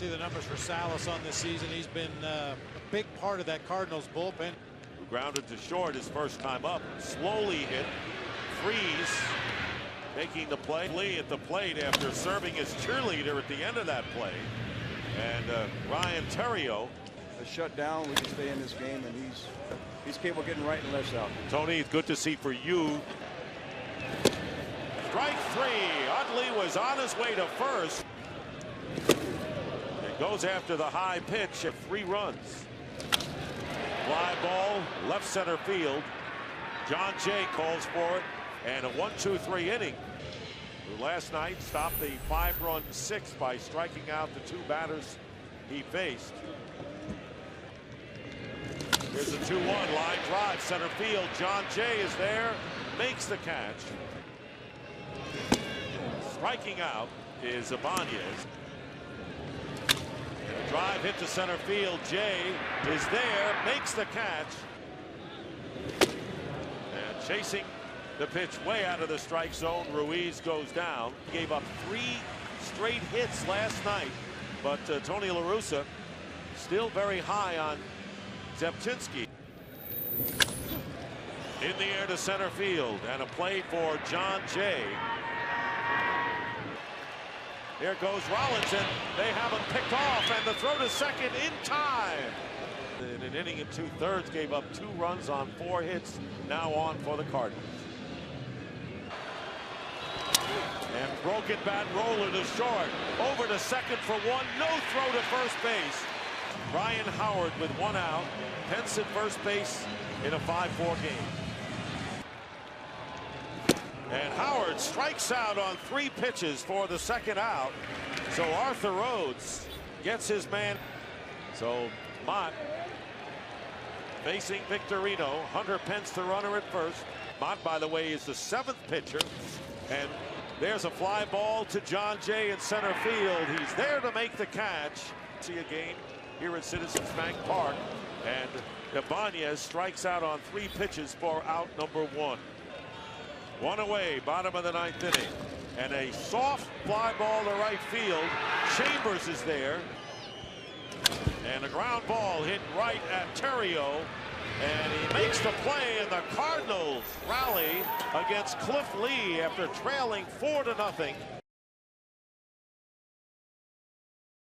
see the numbers for Salas on this season. He's been a big part of that Cardinals bullpen. Grounded to short his first time up. Slowly hit. Freeze. Making the play. Lee at the plate after serving as cheerleader at the end of that play. And Ryan Terrio. A shutdown. We can stay in this game, and he's capable of getting right and left out. Tony, it's good to see for you. Strike three. Utley was on his way to first. It goes after the high pitch at 3 runs. Fly ball, left center field. John Jay calls for it, and a 1-2-3 inning. Who last night stopped the 5-run 6 by striking out the 2 batters he faced. Here's a 2-1 line drive, center field. John Jay is there, makes the catch. Striking out is Ibanez. And a drive hit to center field. Jay is there, makes the catch. And chasing the pitch way out of the strike zone, Ruiz goes down. Gave up 3 straight hits last night, but Tony La Russa still very high on Zepchinski. In the air to center field, and a play for John Jay. Here goes Rollins, and they have him picked off, and the throw to second in time. In an inning and 2/3, gave up 2 runs on 4 hits. Now on for the Cardinals. And broken bat roller to short. Over to second for 1. No throw to first base. Ryan Howard with 1 out. Pence at first base in a 5-4 game. And Howard strikes out on 3 pitches for the 2nd out. So Arthur Rhodes gets his man. So Mott facing Victorino. Hunter Pence the runner at first. Mott, by the way, is the 7th pitcher. And there's a fly ball to John Jay in center field. He's there to make the catch. See a game here at Citizens Bank Park. And Ibanez strikes out on 3 pitches for out number 1. 1 away, bottom of the 9th inning. And a soft fly ball to right field. Chambers is there. And a ground ball hit right at Terrio. And he makes the play, and the Cardinals rally against Cliff Lee after trailing 4-0.